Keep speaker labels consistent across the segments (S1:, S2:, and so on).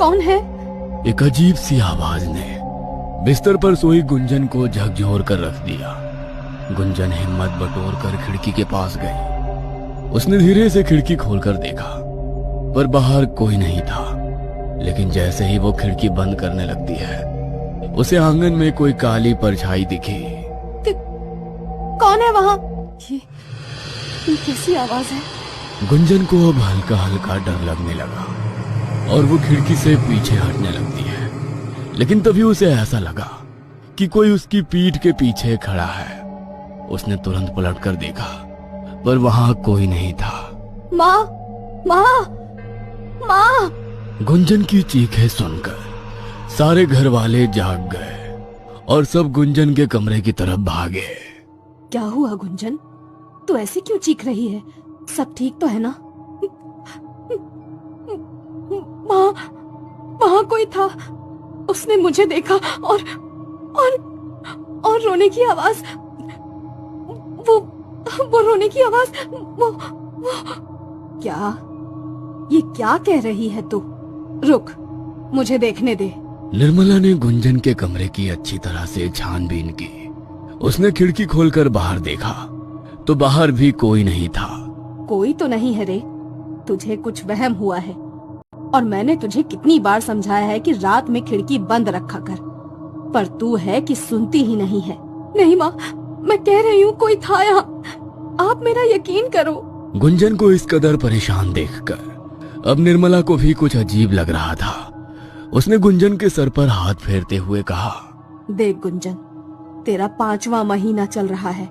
S1: कौन है?
S2: एक अजीब सी आवाज ने बिस्तर पर सोई गुंजन को झकझोर कर रख दिया। गुंजन हिम्मत बटोर कर खिड़की के पास गई। उसने धीरे से खिड़की खोलकर देखा, पर बाहर कोई नहीं था। लेकिन जैसे ही वो खिड़की बंद करने लगती है, उसे आंगन में कोई काली परछाई दिखी।
S1: कौन है वहाँ? ये कैसी आवाज है?
S2: गुंजन को अब हल्का हल्का डर लगने लगा और वो खिड़की से पीछे हटने लगती है। लेकिन तभी उसे ऐसा लगा कि कोई उसकी पीठ के पीछे खड़ा है। उसने तुरंत पलटकर देखा, पर वहां कोई नहीं था।
S1: माँ, माँ, माँ!
S2: गुंजन की चीखें सुनकर सारे घर वाले जाग गए और सब गुंजन के कमरे की तरफ भागे।
S1: क्या हुआ गुंजन? तू ऐसे क्यों चीख रही है? सब ठीक तो है ना? माँ, वहाँ कोई था। उसने मुझे देखा और रोने की आवाज, वो रोने की आवाज, वो क्या? ये क्या कह रही है तू? रुक, मुझे देखने दे।
S2: निर्मला ने गुंजन के कमरे की अच्छी तरह से छानबीन की। उसने खिड़की खोलकर बाहर देखा तो बाहर भी कोई नहीं था।
S1: कोई तो नहीं है रे, तुझे कुछ वहम हुआ है। और मैंने तुझे कितनी बार समझाया है कि रात में खिड़की बंद रखा कर, पर तू है कि सुनती ही नहीं है। नहीं माँ, मैं कह रही हूँ कोई था यहाँ। आप मेरा यकीन करो।
S2: गुंजन को इस कदर परेशान देखकर अब निर्मला को भी कुछ अजीब लग रहा था। उसने गुंजन के सर पर हाथ फेरते हुए कहा,
S1: देख गुंजन, तेरा 5वां महीना चल रहा है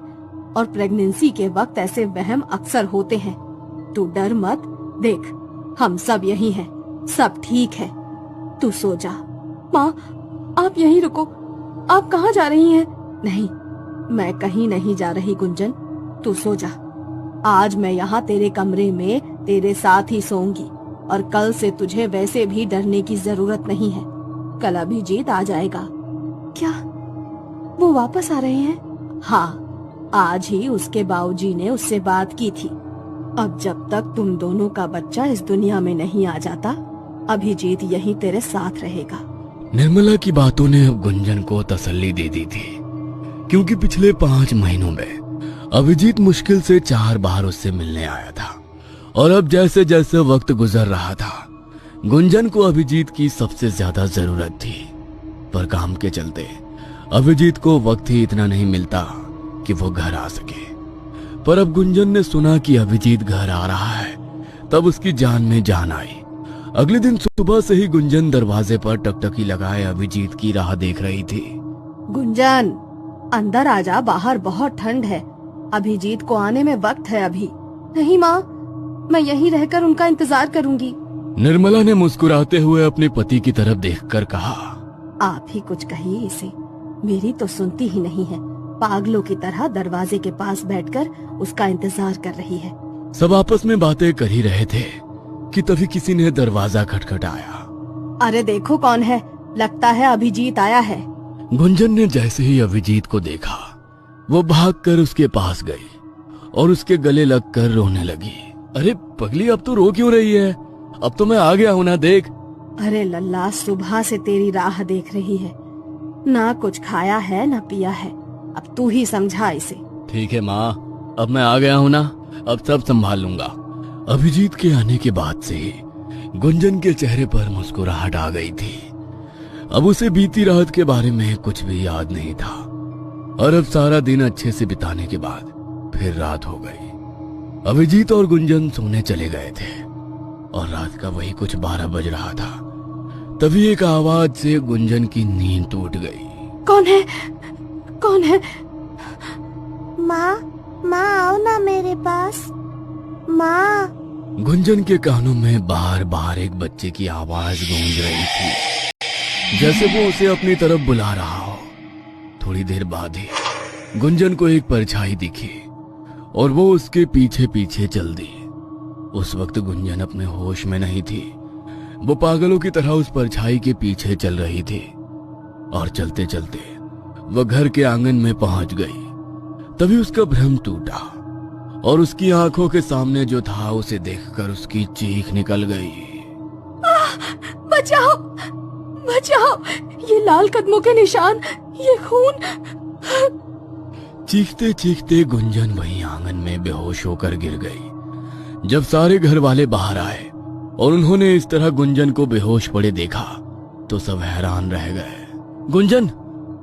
S1: और प्रेगनेंसी के वक्त ऐसे वहम अक्सर होते हैं। तू डर मत। देख, हम सब यही हैं, सब ठीक है। तू सो जा। माँ, आप यहीं रुको। आप कहाँ जा रही हैं? नहीं, मैं कहीं नहीं जा रही गुंजन, तू सो जा। आज मैं यहाँ तेरे कमरे में तेरे साथ ही सोऊंगी और कल से तुझे वैसे भी डरने की जरूरत नहीं है। कल अभिजीत आ जाएगा। क्या वो वापस आ रहे हैं? हाँ, आज ही उसके बाबूजी ने उससे बात की थी। अब जब तक तुम दोनों का बच्चा इस दुनिया में नहीं आ जाता, अभिजीत यहीं तेरे साथ रहेगा।
S2: निर्मला की बातों ने अब गुंजन को तसल्ली दे दी थी, क्योंकि पिछले 5 महीनों में अभिजीत मुश्किल से 4 बार उससे मिलने आया था। और अब जैसे जैसे वक्त गुजर रहा था, गुंजन को अभिजीत की सबसे ज्यादा जरूरत थी। पर काम के चलते अभिजीत को वक्त ही इतना नहीं मिलता कि वो घर आ सके। पर अब गुंजन ने सुना कि अभिजीत घर आ रहा है, तब उसकी जान में जान आई। अगले दिन सुबह से ही गुंजन दरवाजे पर टकटकी लगाए अभिजीत की राह देख रही थी।
S1: गुंजन, अंदर आजा, बाहर बहुत ठंड है। अभिजीत को आने में वक्त है अभी। नहीं माँ, मैं यहीं रहकर उनका इंतजार करूंगी।
S2: निर्मला ने मुस्कुराते हुए अपने पति की तरफ देखकर कहा,
S1: आप ही कुछ कहिए इसे, मेरी तो सुनती ही नहीं है। पागलों की तरह दरवाजे के पास बैठकर उसका इंतजार कर रही है।
S2: सब आपस में बातें कर ही रहे थे कि तभी किसी ने दरवाजा खटखटाया।
S1: अरे देखो कौन है, लगता है अभिजीत आया है।
S2: गुंजन ने जैसे ही अभिजीत को देखा, वो भागकर उसके पास गई और उसके गले लगकर रोने लगी। अरे पगली, अब तो रो क्यों रही है? अब तो मैं आ गया हूँ ना, देख।
S1: अरे लल्ला, सुबह से तेरी राह देख रही है, ना कुछ खाया है ना पिया है। अब तू ही समझा इसे।
S2: ठीक है माँ, अब मैं आ गया हूँ ना, अब सब संभाल लूंगा। अभिजीत के आने के बाद से गुंजन के चेहरे पर मुस्कुराहट आ गई थी। अब उसे बीती रात के बारे में कुछ भी याद नहीं था। और अब सारा दिन अच्छे से बिताने के बाद फिर रात हो गई। अभिजीत और गुंजन सोने चले गए थे और रात का वही कुछ 12 बज रहा था। तभी एक आवाज से गुंजन की नींद टूट गई।
S1: कौन है? कौन है?
S3: माँ, माँ आओ ना मेरे पास। माँ।
S2: गुंजन के कानों में बार बार एक बच्चे की आवाज गूंज रही थी, जैसे वो उसे अपनी तरफ बुला रहा हो। थोड़ी देर बाद ही गुंजन को एक परछाई दिखी और वो उसके पीछे पीछे चल दी। उस वक्त गुंजन अपने होश में नहीं थी। वो पागलों की तरह उस परछाई के पीछे चल रही थी और चलते चलते वह घर के आंगन में पहुंच गई। तभी उसका भ्रम टूटा और उसकी आंखों के सामने जो था उसे देखकर उसकी चीख निकल गई।
S1: बचाओ, बचाओ, ये लाल कदमों के निशान, ये खून।
S2: चीखते चीखते गुंजन वहीं आंगन में बेहोश होकर गिर गई। जब सारे घर वाले बाहर आए और उन्होंने इस तरह गुंजन को बेहोश पड़े देखा तो सब हैरान रह गए। गुंजन,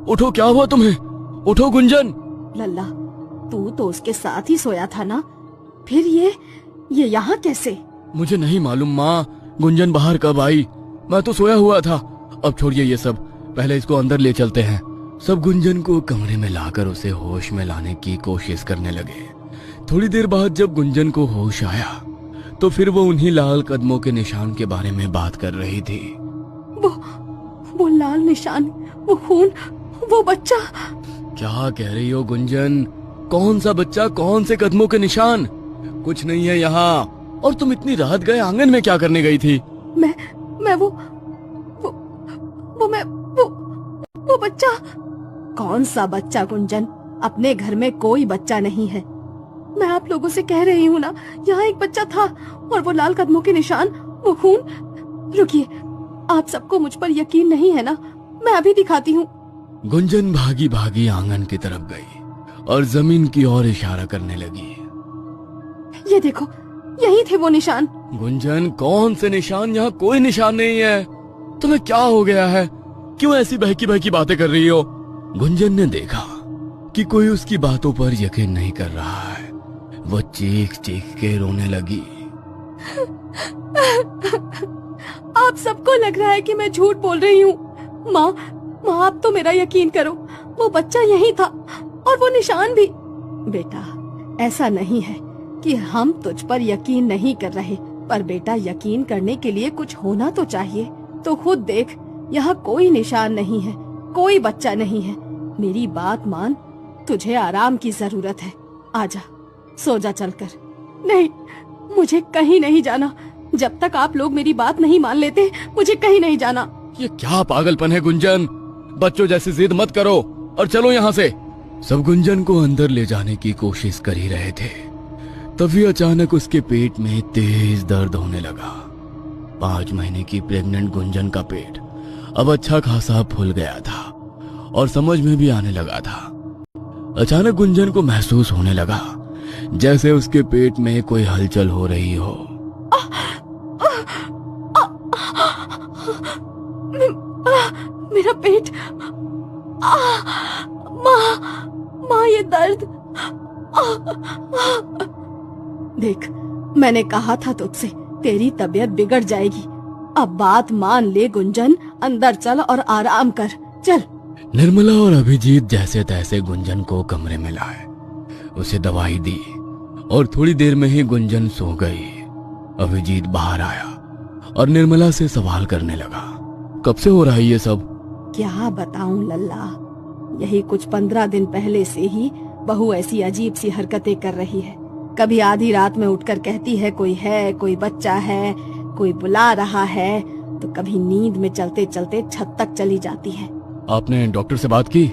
S2: उठो, क्या हुआ तुम्हें? उठो गुंजन।
S1: लल्ला, तू तो उसके साथ ही सोया था ना, फिर ये यहाँ कैसे?
S2: मुझे नहीं मालूम माँ, गुंजन बाहर कब आई? मैं तो सोया हुआ था। अब छोड़िए ये सब, पहले इसको अंदर ले चलते हैं। सब गुंजन को कमरे में लाकर उसे होश में लाने की कोशिश करने लगे। थोड़ी देर बाद जब गुंजन को होश आया तो फिर वो उन्हीं लाल कदमों के निशान के बारे में बात कर रही थी।
S1: वो लाल निशान, वो खून, वो बच्चा।
S2: क्या कह रही हो गुंजन? कौन सा बच्चा, कौन से कदमों के निशान? कुछ नहीं है यहाँ। और तुम इतनी रात गए आंगन में क्या करने गई थी?
S1: मैं वो बच्चा। कौन सा बच्चा गुंजन? अपने घर में कोई बच्चा नहीं है। मैं आप लोगों से कह रही हूँ ना, यहाँ एक बच्चा था और वो लाल कदमों के निशान, वो खून। रुकिए, आप सबको मुझ पर यकीन नहीं है ना? मैं अभी दिखाती हूँ।
S2: गुंजन भागी भागी आंगन की तरफ गई और जमीन की ओर इशारा करने लगी।
S1: ये देखो, यही थे वो निशान।
S2: गुंजन, कौन से निशान? यहाँ कोई निशान नहीं है। तुम्हें क्या हो गया है? क्यों ऐसी बहकी बहकी बातें कर रही हो? गुंजन ने देखा कि कोई उसकी बातों पर यकीन नहीं कर रहा है। वो चीख चीख के रोने लगी।
S1: आप सबको लग रहा है कि मैं झूठ बोल रही हूँ। माँ, आप तो मेरा यकीन करो, वो बच्चा यही था और वो निशान भी। बेटा, ऐसा नहीं है कि हम तुझ पर यकीन नहीं कर रहे, पर बेटा यकीन करने के लिए कुछ होना तो चाहिए। तो खुद देख, यहाँ कोई निशान नहीं है, कोई बच्चा नहीं है। मेरी बात मान, तुझे आराम की जरूरत है। आजा, सो जा चलकर। नहीं, मुझे कहीं नहीं जाना। जब तक आप लोग मेरी बात नहीं मान लेते, मुझे कहीं नहीं जाना।
S2: ये क्या पागलपन है गुंजन? बच्चों जैसी जिद मत करो और चलो यहाँ से। सब गुंजन को अंदर ले जाने की कोशिश कर ही रहे थे, तभी अचानक उसके पेट में तेज दर्द होने लगा। 5 महीने की प्रेग्नेंट गुंजन का पेट अब अच्छा खासा फूल गया था और समझ में भी आने लगा था। अचानक गुंजन को महसूस होने लगा जैसे उसके पेट में कोई हलचल हो रही हो।
S1: मेरा पेट। माँ, ये दर्द। देख, मैंने कहा था तुझसे, तेरी तबीयत बिगड़ जाएगी। अब बात मान ले गुंजन, अंदर चल और आराम कर। चल।
S2: निर्मला और अभिजीत जैसे तैसे गुंजन को कमरे में लाए, उसे दवाई दी और थोड़ी देर में ही गुंजन सो गई। अभिजीत बाहर आया और निर्मला से सवाल करने लगा, कब से हो रहा है ये सब?
S1: क्या बताऊं लल्ला, यही कुछ 15 दिन पहले से ही बहू ऐसी अजीब सी हरकतें कर रही है। कभी आधी रात में उठकर कहती है कोई है, कोई बच्चा है, कोई बुला रहा है, तो कभी नींद में चलते चलते छत तक चली जाती है।
S2: आपने डॉक्टर से बात की?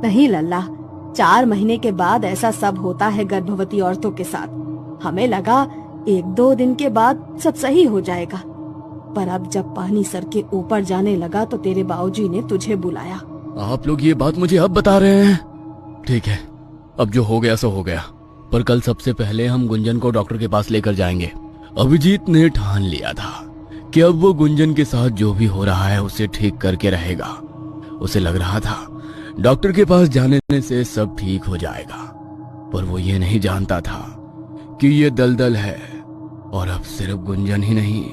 S1: नहीं लल्ला, 4 महीने के बाद ऐसा सब होता है गर्भवती औरतों के साथ। हमें लगा 1-2 दिन के बाद सब सही हो जाएगा, पर अब जब पानी सर के ऊपर जाने लगा तो तेरे बाबूजी ने तुझे बुलाया।
S2: आप लोग ये बात मुझे अब बता रहे हैं? ठीक है, अब जो हो गया सो हो गया, पर कल सबसे पहले हम गुंजन को डॉक्टर के पास लेकर जाएंगे। अभिजीत ने ठान लिया था कि अब वो गुंजन के साथ जो भी हो रहा है उसे ठीक करके रहेगा। उसे लग रहा था डॉक्टर के पास जाने से सब ठीक हो जाएगा, पर वो ये नहीं जानता था कि ये दलदल है। और अब सिर्फ गुंजन ही नहीं,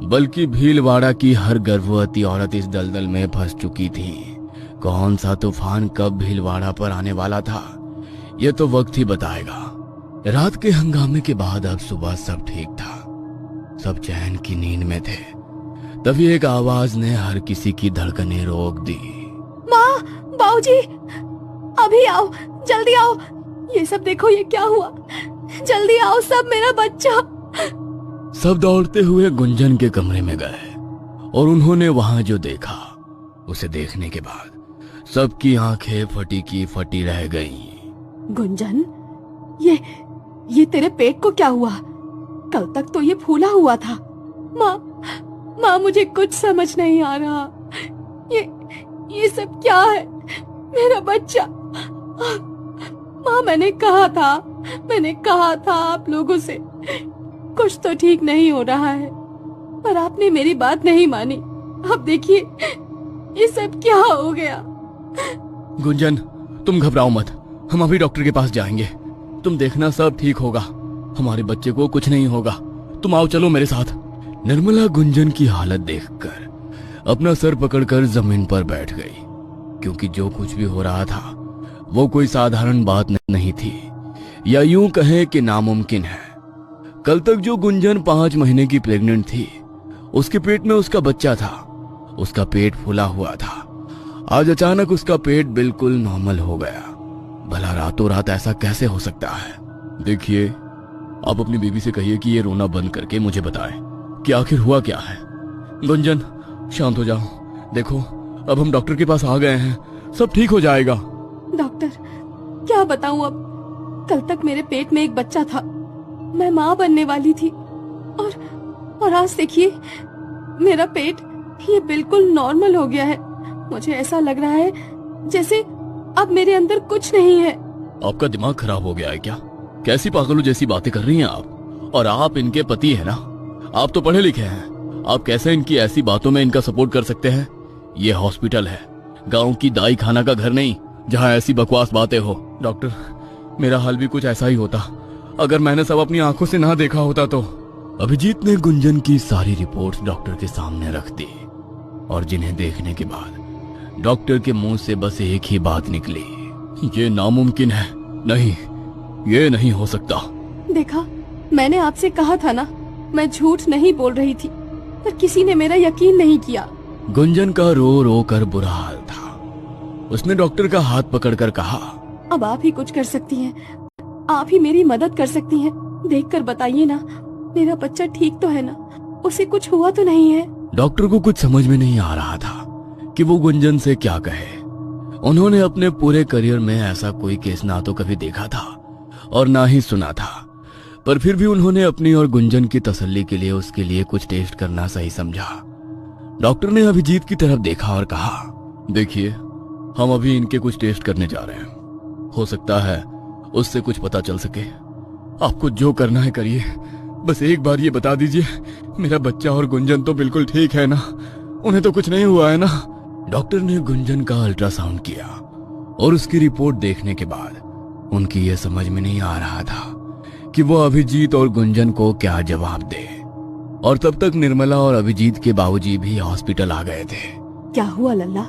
S2: बल्कि भीलवाड़ा की हर गर्भवती औरत इस दलदल में फंस चुकी थी। कौन सा तूफान कब भीलवाड़ा पर आने वाला था, ये तो वक्त ही बताएगा। रात के हंगामे के बाद अब सुबह सब ठीक था, सब चैन की नींद में थे। तभी एक आवाज ने हर किसी की धड़कनें रोक दी।
S1: माँ, बाबूजी, अभी आओ, जल्दी आओ। ये सब देखो, ये क्या हुआ? जल्दी आओ सब, मेरा बच्चा।
S2: सब दौड़ते हुए गुंजन के कमरे में गए और उन्होंने वहां जो देखा, उसे देखने के बाद सबकी आंखें फटी की फटी रह गईं।
S1: गुंजन, ये तेरे पेट को क्या हुआ? कल तक तो ये फूला हुआ था। माँ मुझे कुछ समझ नहीं आ रहा। ये सब क्या है? मेरा बच्चा। माँ मैंने कहा था आप लोगों से कुछ तो ठीक नहीं हो रहा है, पर आपने मेरी बात नहीं मानी। अब देखिए ये सब क्या हो गया।
S2: गुंजन, तुम घबराओ मत, हम अभी डॉक्टर के पास जाएंगे। तुम देखना सब ठीक होगा, हमारे बच्चे को कुछ नहीं होगा। तुम आओ, चलो मेरे साथ। निर्मला गुंजन की हालत देखकर अपना सर पकड़कर जमीन पर बैठ गई, क्योंकि जो कुछ भी हो रहा था वो कोई साधारण बात नहीं थी, या यूं कहें कि नामुमकिन है। कल तक जो गुंजन 5 महीने की प्रेग्नेंट थी, उसके पेट में उसका बच्चा था, उसका पेट फूला हुआ था। आज अचानक उसका पेट बिल्कुल नॉर्मल हो गया। भला रातों रात ऐसा कैसे हो सकता है? देखिए, आप अपनी बीवी से कहिए कि ये रोना बंद करके मुझे बताए कि आखिर हुआ क्या है। गुंजन, शांत हो जाओ। देखो, अब हम डॉक्टर के पास आ गए हैं, सब ठीक हो जाएगा।
S1: डॉक्टर, क्या बताऊं अब? कल तक मेरे पेट में एक बच्चा था, मैं माँ बनने वाली थी, और आज देखिए मेरा पेट ये बिल्कुल नॉर्मल हो गया है। मुझे ऐसा लग रहा है जैसे अब मेरे अंदर कुछ नहीं है।
S2: आपका दिमाग खराब हो गया है क्या? कैसी पागलों जैसी बातें कर रही हैं आप? और आप इनके पति है ना? आप तो पढ़े लिखे हैं, आप कैसे इनकी ऐसी बातों में इनका सपोर्ट कर सकते हैं? ये हॉस्पिटल है, गांव की दाई खाना का घर नहीं, जहां ऐसी बकवास बातें हो। डॉक्टर, मेरा हाल भी कुछ ऐसा ही होता अगर मैंने सब अपनी आंखों से ना देखा होता तो। अभिजीत ने गुंजन की सारी रिपोर्ट्स डॉक्टर के सामने रख दी, और जिन्हें देखने के बाद डॉक्टर के मुंह से बस एक ही बात निकली, ये नामुमकिन है। नहीं, ये नहीं हो सकता।
S1: देखा, मैंने आपसे कहा था ना, मैं झूठ नहीं बोल रही थी, पर किसी ने मेरा यकीन नहीं किया।
S2: गुंजन का रो रो कर बुरा हाल था। उसने डॉक्टर का हाथ पकड़कर कहा,
S1: अब आप ही कुछ कर सकती हैं, आप ही मेरी मदद कर सकती हैं। देखकर बताइए ना, मेरा बच्चा ठीक तो है ना? उसे कुछ हुआ तो नहीं है?
S2: डॉक्टर को कुछ समझ में नहीं आ रहा था कि वो गुंजन से क्या कहे। उन्होंने अपने पूरे करियर में ऐसा कोई केस ना तो कभी देखा था और ना ही सुना था, पर फिर भी उन्होंने अपनी और गुंजन की तसल्ली के लिए उसके लिए कुछ टेस्ट करना सही समझा। डॉक्टर ने अभिजीत की तरफ देखा और कहा, देखिए, हम अभी इनके कुछ टेस्ट करने जा रहे हैं, हो सकता है उससे कुछ पता चल सके। आपको जो करना है करिए, बस एक बार ये बता दीजिए, मेरा बच्चा और गुंजन तो बिल्कुल ठीक है ना? उन्हें तो कुछ नहीं हुआ है ना? डॉक्टर ने गुंजन का अल्ट्रासाउंड किया, और उसकी रिपोर्ट देखने के बाद उनकी ये समझ में नहीं आ रहा था कि वो अभिजीत और गुंजन को क्या जवाब दे। और तब तक निर्मला और अभिजीत के बाबूजी भी हॉस्पिटल आ गए थे।
S1: क्या हुआ लल्ला?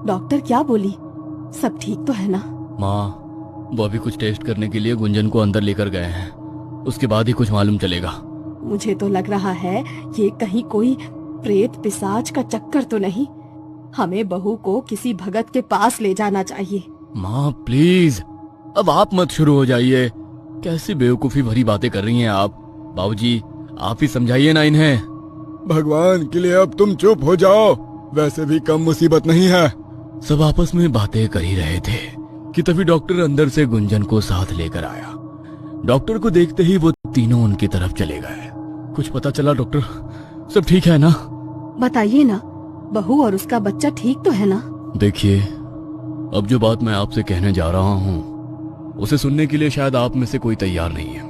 S1: डॉक्टर क्या बोली? सब ठीक तो है ना?
S2: माँ, वो अभी कुछ टेस्ट करने के लिए गुंजन को अंदर लेकर गए हैं, उसके बाद ही कुछ मालूम चलेगा।
S1: मुझे तो लग रहा है ये कहीं कोई प्रेत पिशाच का चक्कर तो नहीं। हमें बहू को किसी भगत के पास ले जाना चाहिए।
S2: माँ प्लीज, अब आप मत शुरू हो जाइए। कैसी बेवकूफी भरी बातें कर रही हैं आप? बाबूजी, आप ही समझाइए ना इन्हें।
S4: भगवान के लिए अब तुम चुप हो जाओ, वैसे भी कम मुसीबत नहीं है।
S2: सब आपस में बातें कर ही रहे थे कि तभी डॉक्टर अंदर से गुंजन को साथ लेकर आया। डॉक्टर को देखते ही वो तीनों उनकी तरफ चले गए। कुछ पता चला डॉक्टर? सब ठीक है ना?
S1: बताइए ना, बहू और उसका बच्चा ठीक तो है ना?
S2: देखिए, अब जो बात मैं आपसे कहने जा रहा हूँ उसे सुनने के लिए शायद आप में से कोई तैयार नहीं है,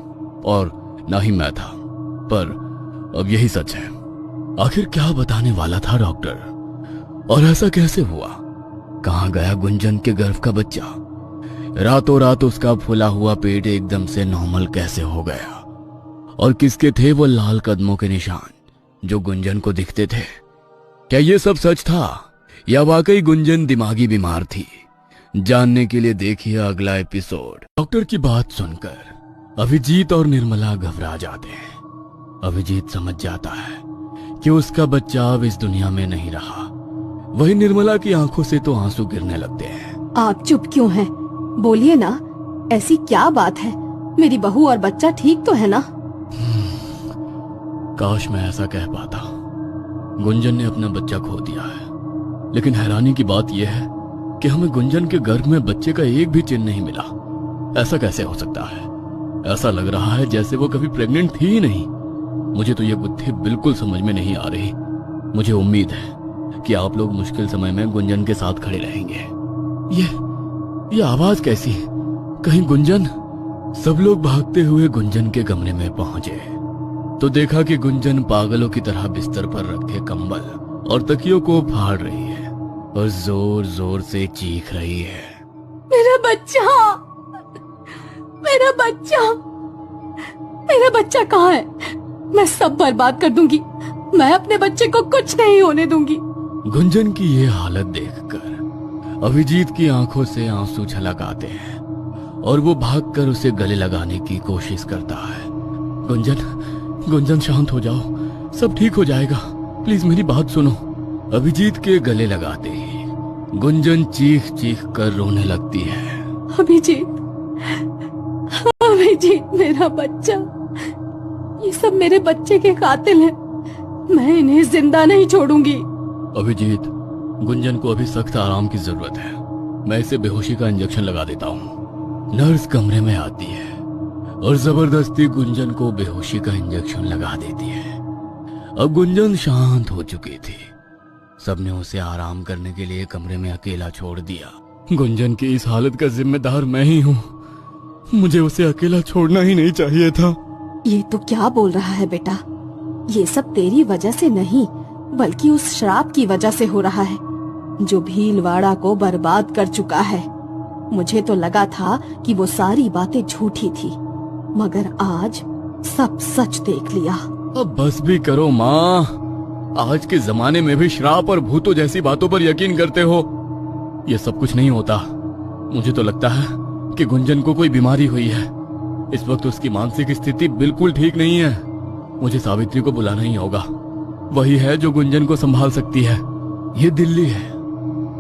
S2: और ना ही मैं था, पर अब यही सच है। आखिर क्या बताने वाला था डॉक्टर, और ऐसा कैसे हुआ? कहाँ गया गुंजन के गर्भ का बच्चा? रातों रात उसका फूला हुआ पेट एकदम से नॉर्मल कैसे हो गया? और किसके थे वो लाल कदमों के निशान जो गुंजन को दिखते थे? क्या ये सब सच था या वाकई गुंजन दिमागी बीमार थी? जानने के लिए देखिए अगला एपिसोड। डॉक्टर की बात सुनकर अभिजीत और निर्मला घबरा जाते हैं। अभिजीत समझ जाता है कि उसका बच्चा अब इस दुनिया में नहीं रहा। वही निर्मला की आंखों से तो आंसू गिरने लगते हैं।
S1: आप चुप क्यों हैं? बोलिए ना, ऐसी क्या बात है? मेरी बहू और बच्चा ठीक तो है ना?
S2: काश मैं ऐसा कह पाता। गुंजन ने अपना बच्चा खो दिया है, लेकिन हैरानी की बात यह है कि हमें गुंजन के गर्भ में बच्चे का एक भी चिन्ह नहीं मिला। ऐसा कैसे हो सकता है? ऐसा लग रहा है जैसे वो कभी प्रेग्नेंट थी ही नहीं। मुझे तो ये बुद्धि बिल्कुल समझ में नहीं आ रही। मुझे उम्मीद है कि आप लोग मुश्किल समय में गुंजन के साथ खड़े रहेंगे। ये आवाज कैसी? कहीं गुंजन? सब लोग भागते हुए गुंजन के कमरे में पहुंचे तो देखा कि गुंजन पागलों की तरह बिस्तर पर रखे कंबल और तकियों को फाड़ रही है और जोर जोर से चीख रही है।
S1: मेरा बच्चा, मेरा बच्चा, मेरा बच्चा कहाँ है? मैं सब बर्बाद कर दूंगी। मैं अपने बच्चे को कुछ नहीं होने दूंगी।
S2: गुंजन की ये हालत देखकर अभिजीत की आंखों से आंसू छलक आते हैं और वो भागकर उसे गले लगाने की कोशिश करता है। गुंजन शांत हो जाओ, सब ठीक हो जाएगा, प्लीज मेरी बात सुनो। अभिजीत के गले लगाते ही गुंजन चीख चीख कर रोने लगती है।
S1: अभिजीत, अभिजीत मेरा बच्चा, ये सब मेरे बच्चे के कातिल हैं। मैं इन्हें जिंदा नहीं छोड़ूंगी।
S2: अभिजीत, गुंजन को अभी सख्त आराम की जरूरत है। मैं इसे बेहोशी का इंजेक्शन लगा देता हूँ। नर्स कमरे में आती है और जबरदस्ती गुंजन को बेहोशी का इंजेक्शन लगा देती है। अब गुंजन शांत हो चुकी थी। सबने उसे आराम करने के लिए कमरे में अकेला छोड़ दिया। गुंजन की इस हालत का जिम्मेदार मैं ही हूँ। मुझे उसे अकेला छोड़ना ही नहीं चाहिए था।
S1: ये तो क्या बोल रहा है बेटा? ये सब तेरी वजह से नहीं, बल्कि उस श्राप की वजह से हो रहा है जो भीलवाड़ा को बर्बाद कर चुका है। मुझे तो लगा था कि वो सारी बातें झूठी थी, मगर आज सब सच देख लिया।
S2: अब बस भी करो माँ। आज के जमाने में भी श्राप और भूतों जैसी बातों पर यकीन करते हो। ये सब कुछ नहीं होता। मुझे तो लगता है कि गुंजन को कोई बीमारी हुई है। इस वक्त उसकी मानसिक स्थिति बिल्कुल ठीक नहीं है। मुझे सावित्री को बुलाना ही होगा। वही है जो गुंजन को संभाल सकती है। ये दिल्ली है,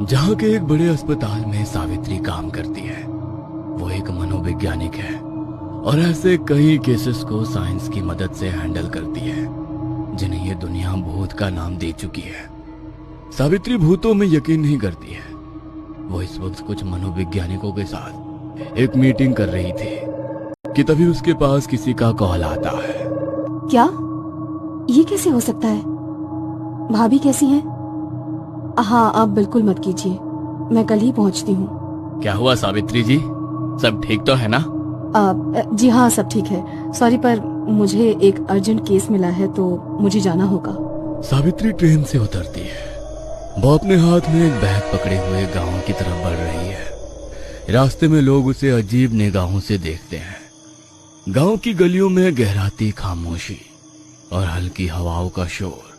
S2: जहाँ के एक बड़े अस्पताल में सावित्री काम करती है। वो एक मनोवैज्ञानिक है और ऐसे कई केसेस को साइंस की मदद से हैंडल करती है जिन्हें ये दुनिया भूत का नाम दे चुकी है। सावित्री भूतों में यकीन नहीं करती है। वो इस वक्त कुछ मनोवैज्ञानिकों के साथ एक मीटिंग कर रही थी कि तभी उसके पास किसी का कॉल आता है।
S1: क्या? ये कैसे हो सकता है? भाभी कैसी हैं? हाँ, आप बिल्कुल मत कीजिए, मैं कल ही पहुंचती हूँ।
S2: क्या हुआ सावित्री जी, सब ठीक तो है ना?
S1: जी हाँ, सब ठीक है। सॉरी, पर मुझे एक अर्जेंट केस मिला है तो मुझे जाना होगा।
S2: सावित्री ट्रेन से उतरती है। वो अपने हाथ में एक बैग पकड़े हुए गांव की तरफ बढ़ रही है। रास्ते में लोग उसे अजीब निगाहों से देखते हैं। गांव की गलियों में गहराती खामोशी और हल्की हवाओं का शोर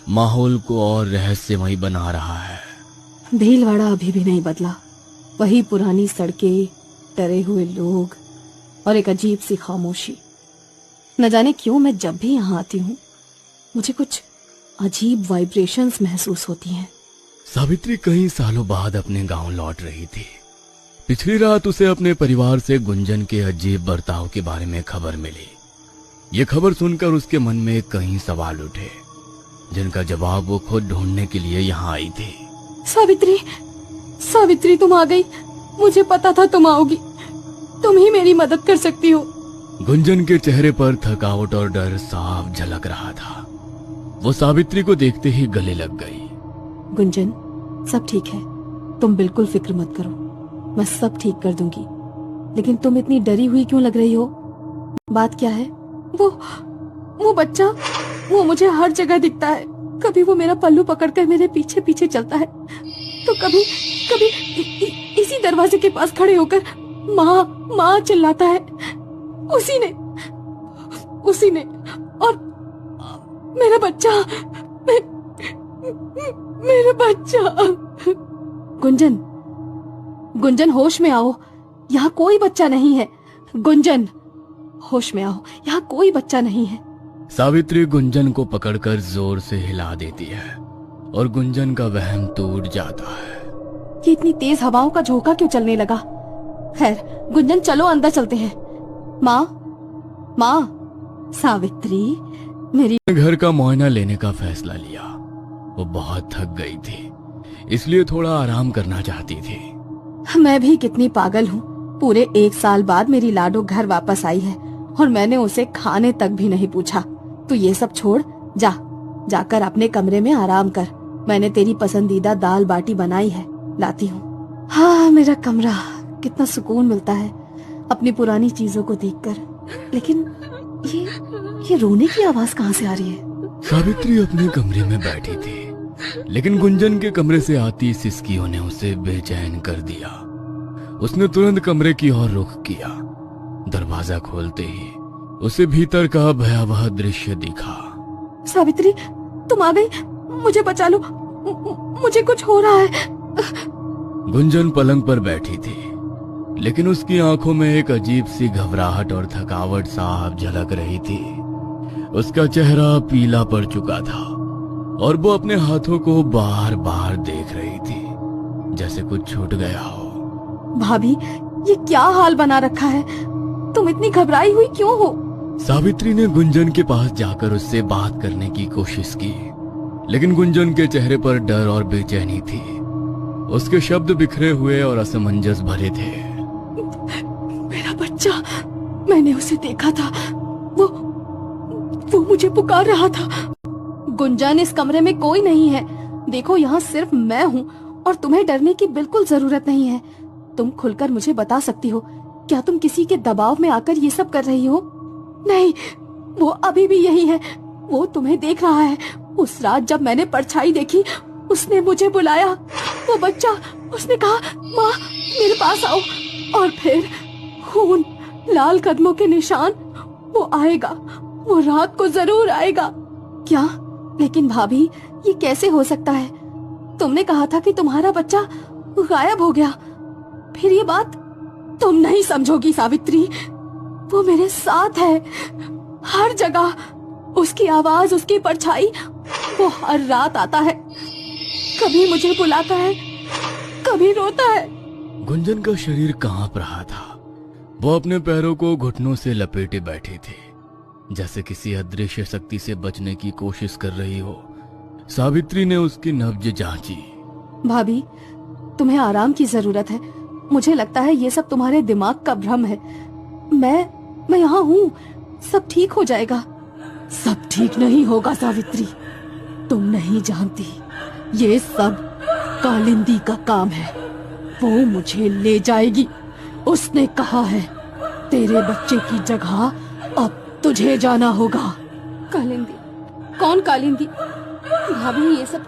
S2: माहौल को और रहस्यमयी बना रहा है।
S1: भीलवाड़ा अभी भी नहीं बदला। वही पुरानी सड़कें, डरे हुए लोग और एक अजीब सी खामोशी। न जाने क्यों मैं जब भी यहाँ आती हूँ मुझे कुछ अजीब वाइब्रेशंस महसूस होती हैं।
S2: सावित्री कई सालों बाद अपने गांव लौट रही थी। पिछली रात उसे अपने परिवार से गुंजन के अजीब बर्ताव के बारे में खबर मिली। ये खबर सुनकर उसके मन में कई सवाल उठे जिनका जवाब वो खुद ढूंढने के लिए यहाँ आई थी।
S1: सावित्री, सावित्री तुम आ गई। मुझे पता था तुम आओगी। तुम ही मेरी मदद कर सकती हो।
S2: गुंजन के चेहरे पर थकावट और डर साफ झलक रहा था। वो सावित्री को देखते ही गले लग गई।
S1: गुंजन, सब ठीक है, तुम बिल्कुल फिक्र मत करो, मैं सब ठीक कर दूंगी। लेकिन तुम इतनी डरी हुई क्यों लग रही हो? बात क्या है? वो बच्चा, वो मुझे हर जगह दिखता है। कभी वो मेरा पल्लू पकड़कर मेरे पीछे पीछे चलता है, तो कभी इसी दरवाजे के पास खड़े होकर माँ माँ चिल्लाता है। उसी ने और मेरा बच्चा, मेरा बच्चा। गुंजन होश में आओ, यहाँ कोई बच्चा नहीं है। गुंजन होश में आओ, यहाँ कोई बच्चा नहीं है।
S2: सावित्री गुंजन को पकड़कर जोर से हिला देती है और गुंजन का वहम टूट जाता है।
S1: ये इतनी तेज हवाओं का झोंका क्यों चलने लगा? खैर गुंजन, चलो अंदर चलते हैं। माँ, सावित्री मेरी।
S2: घर का मुआयना लेने का फैसला लिया। वो बहुत थक गई थी, इसलिए थोड़ा आराम करना चाहती थी।
S1: मैं भी कितनी पागल हूँ। पूरे 1 साल बाद मेरी लाडो घर वापस आई है और मैंने उसे खाने तक भी नहीं पूछा। तो ये सब छोड़, जाकर अपने कमरे में आराम कर। मैंने तेरी पसंदीदा दाल बाटी बनाई है, लाती हूँ। हाँ, मेरा कमरा, कितना सुकून मिलता है अपनी पुरानी चीजों को देखकर। लेकिन ये रोने की आवाज कहाँ से आ रही है?
S2: सावित्री अपने कमरे में बैठी थी, लेकिन गुंजन के कमरे से आती सिसकियों ने उसे बेचैन कर दिया। उसने तुरंत कमरे की ओर रुख किया। दरवाजा खोलते ही उसे भीतर का भयावह दृश्य दिखा।
S1: सावित्री, तुम आ गई, मुझे बचा लो, मुझे कुछ हो रहा है।
S2: गुंजन पलंग पर बैठी थी, लेकिन उसकी आंखों में एक अजीब सी घबराहट और थकावट साफ झलक रही थी। उसका चेहरा पीला पड़ चुका था और वो अपने हाथों को बार बार देख रही थी, जैसे कुछ छूट गया हो।
S1: भाभी, ये क्या हाल बना रखा है? तुम इतनी घबराई हुई क्यों हो?
S2: सावित्री ने गुंजन के पास जाकर उससे बात करने की कोशिश की, लेकिन गुंजन के चेहरे पर डर और बेचैनी थी। उसके शब्द बिखरे हुए और असमंजस भरे थे।
S1: मेरा बच्चा, मैंने उसे देखा था, वो मुझे पुकार रहा था। गुंजन, इस कमरे में कोई नहीं है। देखो, यहाँ सिर्फ मैं हूँ और तुम्हें डरने की बिल्कुल जरूरत नहीं है। तुम खुलकर मुझे बता सकती हो, क्या तुम किसी के दबाव में आकर ये सब कर रही हो? नहीं, वो अभी भी यही है। वो तुम्हें देख रहा है। उस रात जब मैंने परछाई देखी, उसने मुझे बुलाया। वो बच्चा, उसने कहा, माँ मेरे पास आओ। और फिर खून, लाल कदमों के निशान। वो आएगा, वो रात को जरूर आएगा। क्या? लेकिन भाभी, ये कैसे हो सकता है? तुमने कहा था कि तुम्हारा बच्चा गायब हो गया। फिर ये बात तुम नहीं समझोगी सावित्री। वो मेरे साथ है, हर जगह। उसकी आवाज, उसकी परछाई, वो हर रात आता है। कभी मुझे बुलाता है, कभी रोता है।
S2: गुंजन का शरीर कांप रहा था। वो अपने पैरों को घुटनों से लपेटे बैठी थी, जैसे किसी अदृश्य शक्ति से बचने की कोशिश कर रही हो। सावित्री ने उसकी नब्ज जांची।
S1: भाभी, तुम्हें आराम की जरूरत है। मुझे लगता है ये सब तुम्हारे दिमाग का भ्रम है। मैं यहाँ हूँ, सब ठीक हो जाएगा। सब ठीक नहीं होगा सावित्री, तुम नहीं जानती। ये सब कालिंदी का काम है। वो मुझे ले जाएगी। उसने कहा है, तेरे बच्चे की जगह अब तुझे जाना होगा। कालिंदी? कौन कालिंदी? भाभी, ये सब